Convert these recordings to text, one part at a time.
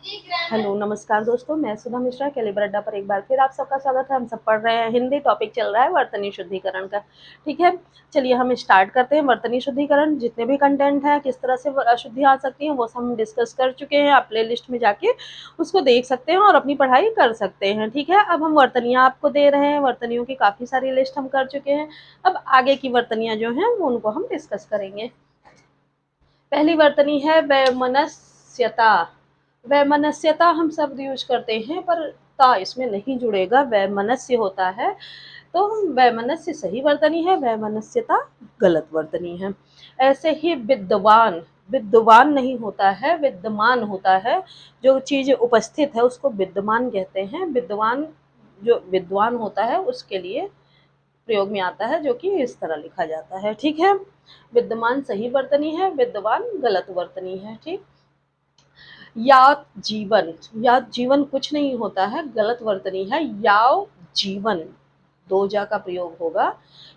Hello नमस्कार दोस्तों, मैं सुधा मिश्रा कैलिबर अड्डा पर एक बार फिर आप सबका स्वागत है। हम सब पढ़ रहे हैं हिंदी। टॉपिक चल रहा है वर्तनी शुद्धिकरण का। ठीक है, चलिए हम स्टार्ट करते हैं। वर्तनी शुद्धिकरण जितने भी कंटेंट है, किस तरह से अशुद्धि आ सकती है, वो सब हम डिस्कस कर चुके हैं। आप प्ले लिस्ट में जाके उसको देख सकते हैं और अपनी पढ़ाई कर सकते हैं। ठीक है, अब हम वर्तनियाँ आपको दे रहे हैं। वर्तनियों की काफ़ी सारी लिस्ट हम कर चुके हैं। अब आगे की वर्तनियाँ जो हैं वो उनको हम डिस्कस करेंगे। पहली वर्तनी है वैमनस्यता। वैमनस्यता हम शब्द यूज करते हैं, पर ता इसमें नहीं जुड़ेगा, वैमनस्य होता है। तो वैमनस्य सही वर्तनी है, वैमनस्यता गलत वर्तनी है। ऐसे ही विद्वान, विद्वान नहीं होता है, विद्यमान होता है। जो चीज उपस्थित है उसको विद्यमान कहते हैं। विद्वान जो विद्वान होता है उसके लिए प्रयोग में आता है, जो कि इस तरह लिखा जाता है। ठीक है, विद्यमान सही वर्तनी है, विद्वान गलत वर्तनी है। ठीक, यात जीवन, यात जीवन कुछ नहीं होता है, गलत वर्तनी है। याव जीवन, दो जा का प्रयोग होगा,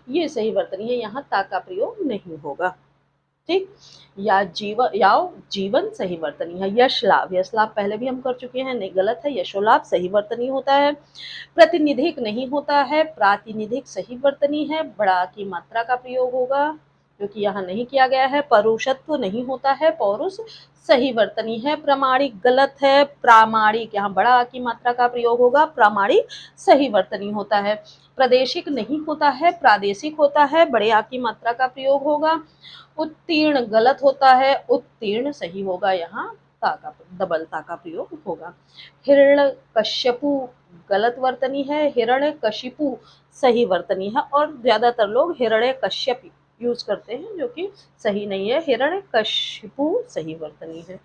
ये सही वर्तनी है, यहाँ ता का प्रयोग नहीं होगा। ठीक, या जीवन, याव जीवन सही वर्तनी है। यश लाभ, यश लाभ पहले भी हम कर चुके हैं, नहीं गलत है। यशोलाभ सही वर्तनी होता है। प्रतिनिधिक नहीं होता है, प्रातिनिधिक सही वर्तनी है। बड़ा की मात्रा का प्रयोग होगा, जो कि यहाँ नहीं किया गया है। परुषत्व नहीं होता है, पौरुष सही वर्तनी है। प्रामाणिक गलत है, प्रामाणिक यहाँ बड़ा की मात्रा का प्रयोग होगा, प्रामाणिक सही वर्तनी होता है। प्रादेशिक नहीं होता है, प्रादेशिक होता है, बड़े आ की मात्रा का प्रयोग होगा। उत्तीर्ण गलत होता है, उत्तीर्ण सही होगा, यहाँ ता का डबल ता का प्रयोग होगा। हिरण्यकश्यपु गलत वर्तनी है, हिरण्यकशिपु सही वर्तनी है। और ज्यादातर लोग हिरण्यकश्यप यूज करते हैं, जो कि सही नहीं है। हिरण्यकशिपु सही वर्तनी है।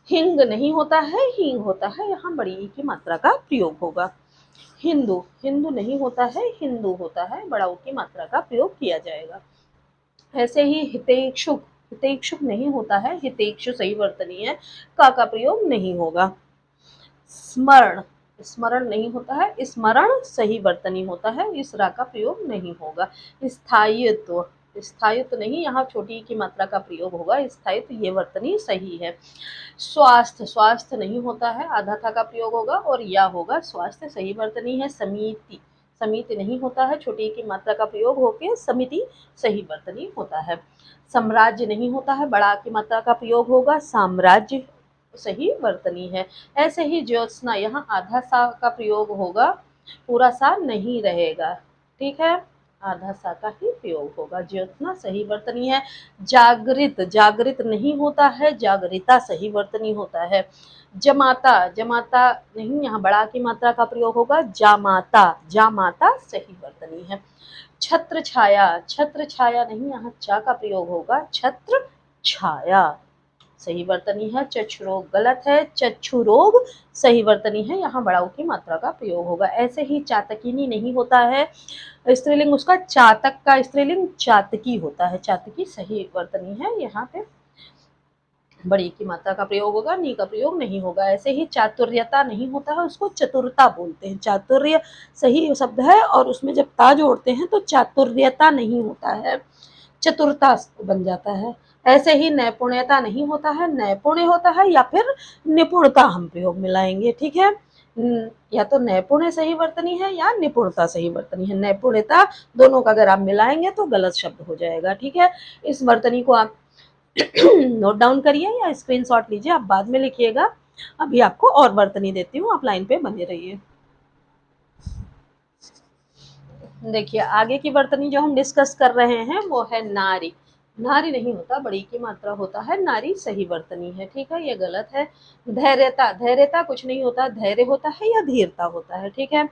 हिंग नहीं होता है, हींग होता है, यहाँ बड़ी ई की मात्रा का प्रयोग होगा। हिंदू, हिंदू नहीं होता है, हिंदू होता है, बड़ा ऊ की मात्रा का प्रयोग किया जाएगा। ऐसे ही हितेक्षुक, हितेक्षुक नहीं होता है, हितेक्षु सही वर्तनी है, का प्रयोग नहीं होगा। स्मरण, स्मरण नहीं होता है, स्मरण सही वर्तनी होता है, इस रा का प्रयोग नहीं होगा। स्थायित्व, स्थायित्व नहीं, यहाँ छोटी की मात्रा का प्रयोग होगा, स्थायित्व ये वर्तनी सही है। स्वास्थ्य, स्वास्थ्य नहीं होता है, आधा था का प्रयोग होगा और या होगा, स्वास्थ्य सही वर्तनी है। समिति, समिति नहीं होता है, छोटी की मात्रा का प्रयोग होके समिति सही वर्तनी होता है। साम्राज्य नहीं होता है, बड़ा की मात्रा का प्रयोग होगा, साम्राज्य सही वर्तनी है। ऐसे ही ज्योत्सना, यहाँ आधा सा का प्रयोग होगा, पूरा सा नहीं रहेगा। ठीक है, आधा सा का ही प्रयोग होगा। ज्योत्सना सही वर्तनी है। जागृत, जागृत नहीं होता है, जागृता सही वर्तनी होता है। जमाता, जमाता नहीं, यहाँ बड़ा की मात्रा का प्रयोग होगा, जामाता, जामाता सही वर्तनी है। छत्र छाया, छत्र छाया नहीं, यहाँ चा का प्रयोग होगा, छत्र छाया सही वर्तनी है। चक्षुरोग गलत है, चक्षु रोग सही वर्तनी है, यहाँ बड़ाऊ की मात्रा का प्रयोग होगा। ऐसे ही चातकिनी नहीं होता है, स्त्रीलिंग उसका चातक का स्त्रीलिंग चातकी होता है, चातकी सही वर्तनी है, यहाँ पे बड़ी की मात्रा का प्रयोग होगा, नी का प्रयोग नहीं होगा। ऐसे ही चातुर्यता नहीं होता है, उसको चतुरता बोलते हैं। चातुर्य सही शब्द है और उसमें जब ता जोड़ते हैं तो चातुर्यता नहीं होता है, चतुरता बन जाता है। ऐसे ही नैपुण्यता नहीं होता है, नैपुण्य होता है, या फिर निपुणता हम प्रयोग मिलाएंगे। ठीक है, या तो नैपुण्य सही वर्तनी है या निपुणता सही वर्तनी है। नैपुण्यता दोनों का अगर आप मिलाएंगे तो गलत शब्द हो जाएगा। ठीक है, इस वर्तनी को आप नोट डाउन करिए या स्क्रीनशॉट लीजिए, आप बाद में लिखिएगा। अभी आपको और वर्तनी देती हूँ, आप लाइन पे बने रहिए। देखिए, आगे की वर्तनी जो हम डिस्कस कर रहे हैं वो है नारी। नारी नहीं होता, बड़ी की मात्रा होता है, नारी सही वर्तनी है। ठीक है, ये गलत है। धैर्यता, धैर्यता कुछ नहीं होता, धैर्य होता है या धीरता होता है। ठीक है,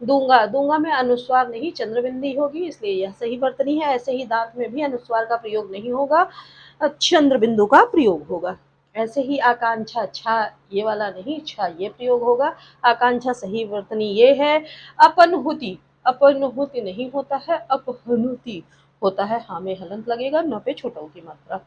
दूंगा, दूंगा में अनुस्वार नहीं, चंद्रबिंदी होगी, इसलिए यह सही वर्तनी है। ऐसे ही दांत में भी अनुस्वार का प्रयोग नहीं होगा, चंद्र बिंदु का प्रयोग होगा। ऐसे ही आकांक्षा, छा ये वाला नहीं, छा ये प्रयोग होगा, आकांक्षा सही वर्तनी ये है। अपनहुति, अपनहुति नहीं होता है, अपहनुति होता है, हाँ में हलंत लगेगा, न पे छोटों की मात्रा।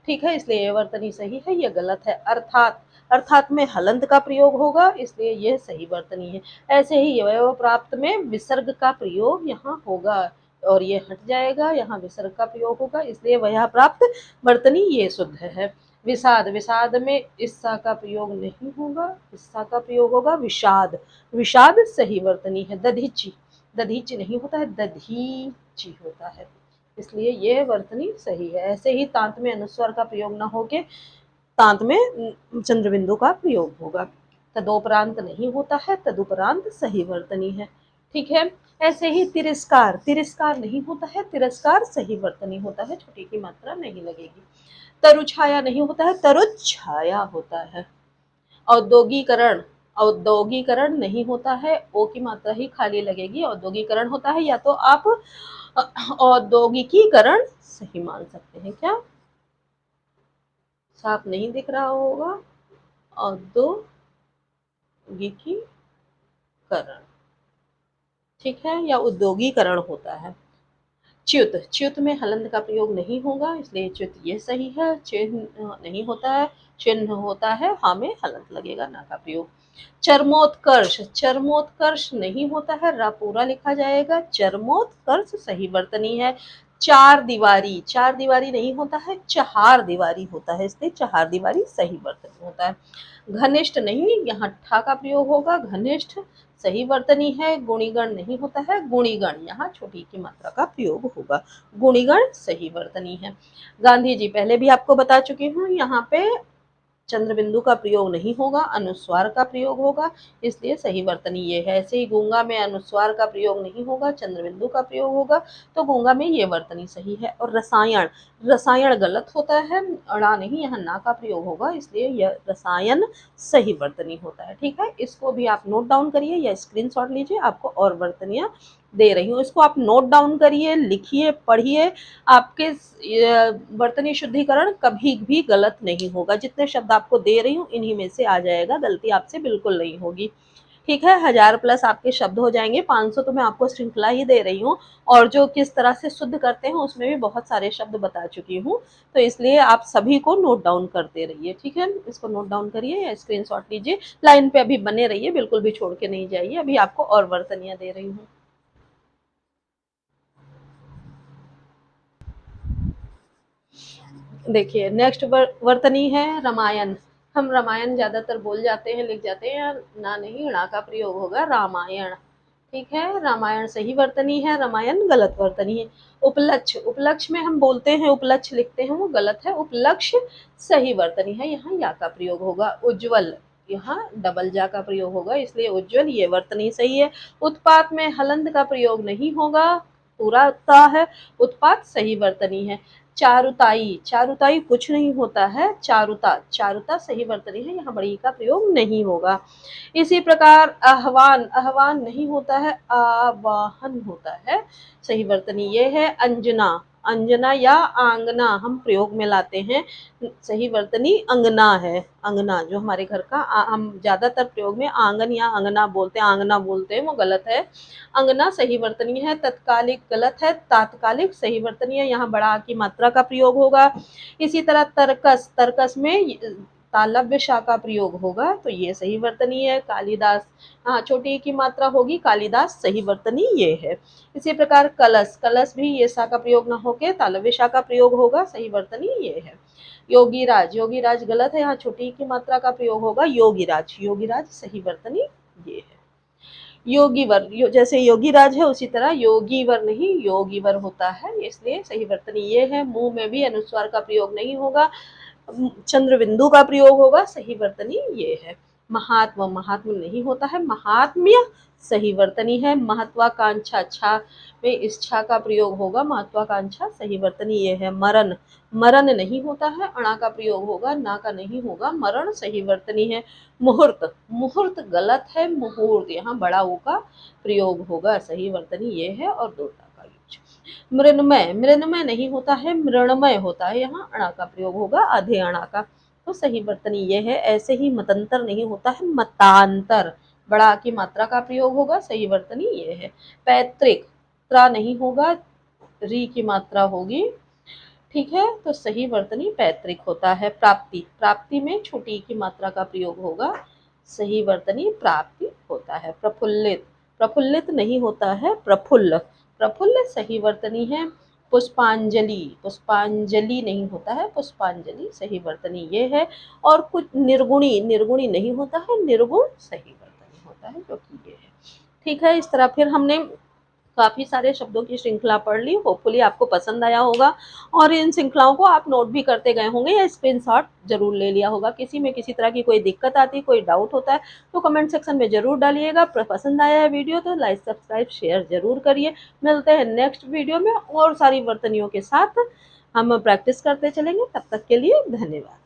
ठीक है, इसलिए ये वर्तनी सही है, ये गलत है। अर्थात, अर्थात में हलंत का प्रयोग होगा, इसलिए यह सही वर्तनी है। ऐसे ही यवयव प्राप्त में विसर्ग का प्रयोग यहाँ होगा और ये हट जाएगा, यहाँ विसर्ग का प्रयोग होगा, इसलिए वह प्राप्त वर्तनी ये शुद्ध है। विषाद, विषाद में ईसा का प्रयोग नहीं होगा, ईसा का प्रयोग होगा विषाद, विषाद सही वर्तनी है। दधीचि, दधीचि नहीं होता है, दधीचि होता है, इसलिए ये वर्तनी सही है। ऐसे ही तांत में अनुस्वार का प्रयोग न होके तांत में चंद्रबिंदु का प्रयोग होगा। तदोपरांत नहीं होता है, तदुपरांत सही वर्तनी है। ठीक है। ऐसे ही तिरस्कार, तिरस्कार नहीं होता है, तिरस्कार सही वर्तनी होता है, छोटी की मात्रा नहीं लगेगी। तरुछाया नहीं होता है, तरुच्छाया होता है। औद्योगिकरण, औद्योगिकरण नहीं होता है, ओ की मात्रा ही खाली लगेगी। औद्योगिकरण होता है, या तो आप औद्योगिकीकरण सही मान सकते हैं। क्या साफ नहीं दिख रहा होगा? औद्योगिकीकरण, ठीक है, या उद्योगीकरण होता है। च्युत, च्युत में हलंत का प्रयोग नहीं होगा, इसलिए च्युत ये सही है। चिन्ह नहीं होता है, चिन्ह होता है, हाँ में हलंत लगेगा, ना का प्रयोग। चरमोत्कर्ष, चरमोत्कर्ष नहीं होता है, रा पूरा लिखा जाएगा। चरमोत्कर्ष सही वर्तनी है। चार दीवारी, चार दीवारी नहीं होता है, चहार दीवारी होता है, इसलिए चहार दीवारी सही वर्तनी होता है। घनिष्ठ नहीं, यहाँ ठा का प्रयोग होगा, घनिष्ठ सही वर्तनी है। गुणीगण नहीं होता है, गुणीगण यहाँ छोटी की मात्रा का प्रयोग होगा, गुणीगण सही वर्तनी है। गांधी जी पहले भी आपको बता चुकी हूँ, यहाँ पे चंद्रबिंदु का प्रयोग नहीं होगा, अनुस्वार का प्रयोग होगा, इसलिए सही वर्तनी ये है। ऐसे ही गूंगा में अनुस्वार का प्रयोग नहीं होगा, चंद्रबिंदु का प्रयोग होगा, तो गूंगा में ये वर्तनी सही है। और रसायन, रसायन गलत होता है, अड़ा नहीं, यहाँ ना का प्रयोग होगा, इसलिए यह रसायन सही वर्तनी होता है। ठीक है, इसको भी आप नोट डाउन करिए या स्क्रीनशॉट लीजिए, आपको और वर्तनियां दे रही हूँ, इसको आप नोट डाउन करिए, लिखिए, पढ़िए। आपके वर्तनी शुद्धिकरण कभी भी गलत नहीं होगा। जितने शब्द आपको दे रही हूँ इन्हीं में से आ जाएगा, गलती आपसे बिल्कुल नहीं होगी। ठीक है, 1000 प्लस आपके शब्द हो जाएंगे। 500 तो मैं आपको श्रृंखला ही दे रही हूँ, और जो किस तरह से शुद्ध करते हैं उसमें भी बहुत सारे शब्द बता चुकी हूँ, तो इसलिए आप सभी को नोट डाउन करते रहिए। ठीक है, इसको नोट डाउन करिए या स्क्रीनशॉट लीजिए, लाइन पे अभी बने रहिए, बिल्कुल भी छोड़ के नहीं जाइए, अभी आपको और वर्तनियां दे रही हूँ। देखिए नेक्स्ट वर्तनी है रामायण। हम रामायण ज्यादातर बोल जाते हैं, लिख जाते हैं, ना नहीं, णा का प्रयोग होगा रामायण। ठीक है, रामायण सही वर्तनी है, रामायण गलत वर्तनी है। उपलक्ष्य, उपलक्ष्य में हम बोलते हैं, उपलक्ष्य लिखते हैं, वो गलत है। उपलक्ष्य सही वर्तनी है, यहाँ या का प्रयोग होगा। उज्ज्वल, यहाँ डबल जा का प्रयोग होगा, इसलिए उज्ज्वल ये वर्तनी सही है। उत्पात में हलंत का प्रयोग नहीं होगा, पूरा ता है, उत्पात सही वर्तनी है। चारुताई, चारुताई कुछ नहीं होता है, चारुता, चारुता सही वर्तनी है, यहाँ बड़ी का प्रयोग नहीं होगा। इसी प्रकार आह्वान, आह्वान नहीं होता है, आवाहन होता है, सही वर्तनी ये है। अंजना, अंजना या आंगना हम प्रयोग में लाते हैं, सही वर्तनी अंगना है। अंगना जो हमारे घर का हम ज्यादातर प्रयोग में आंगन या अंगना बोलते हैं, आंगना बोलते हैं, वो गलत है। अंगना सही वर्तनी है। तत्कालिक गलत है, तात्कालिक सही वर्तनी है, यहाँ बड़ा की मात्रा का प्रयोग होगा। इसी तरह तर्कस, तर्कस में तालव्य शा का प्रयोग होगा, तो ये सही वर्तनी है। कालिदास, हाँ छोटी की मात्रा होगी, कालिदास सही वर्तनी ये है। इसी प्रकार कलश, कलश भी ये सा का प्रयोग न होके तालव्य शा का प्रयोग होगा, सही वर्तनी ये है। योगीराज, योगीराज गलत है, यहाँ छोटी की मात्रा का प्रयोग होगा, योगीराज, योगीराज सही वर्तनी ये है। योगीवर, जैसे योगीराज है उसी तरह योगीवर नहीं, योगीवर होता है, इसलिए सही वर्तनी ये है। मुंह में भी अनुस्वार का प्रयोग नहीं होगा, चंद्रबिंदु का प्रयोग होगा, सही वर्तनी ये है। महात्मा, महात्मा नहीं होता है, महात्म्य सही वर्तनी है। महत्वाकांक्षा, छा में इच्छा का प्रयोग होगा, महत्वाकांक्षा सही वर्तनी ये है। मरण, मरण नहीं होता है, अणा का प्रयोग होगा, ना का नहीं होगा, मरण सही वर्तनी है। मुहूर्त, मुहूर्त गलत है, मुहूर्त यहाँ बड़ा ऊ का प्रयोग होगा, सही वर्तनी ये है। और दो का यूज। मृण्मय, मृण्मय नहीं होता है, मृणमय होता है, यहाँ अणा का प्रयोग होगा, आधे अणा का, तो सही वर्तनी ये है। ऐसे ही मतंतर नहीं होता है, मतांतर, बड़ा की मात्रा का प्रयोग होगा, सही वर्तनी ये है। पैतृक, त्रा नहीं होगा, री की मात्रा होगी, ठीक है, तो सही वर्तनी पैतृक होता है। प्राप्ति, प्राप्ति में छोटी की मात्रा का प्रयोग होगा, सही वर्तनी प्राप्ति होता है। प्रफुल्लित, प्रफुल्लित नहीं होता है, प्रफुल्ल, प्रफुल्ल सही वर्तनी है। पुष्पांजलि, पुष्पांजलि नहीं होता है, पुष्पांजलि सही वर्तनी ये है। और कुछ निर्गुणी, निर्गुणी नहीं होता है, निर्गुण सही वर्तनी होता है, जो कि ये है। ठीक है, इस तरह फिर हमने काफ़ी सारे शब्दों की श्रृंखला पढ़ ली। होपफुली आपको पसंद आया होगा और इन श्रृंखलाओं को आप नोट भी करते गए होंगे या स्क्रीनशॉट ज़रूर ले लिया होगा। किसी में किसी तरह की कोई दिक्कत आती, कोई डाउट होता है तो कमेंट सेक्शन में ज़रूर डालिएगा। पसंद आया है वीडियो तो लाइक, सब्सक्राइब, शेयर ज़रूर करिए। मिलते हैं नेक्स्ट वीडियो में और सारी वर्तनियों के साथ हम प्रैक्टिस करते चलेंगे। तब तक के लिए धन्यवाद।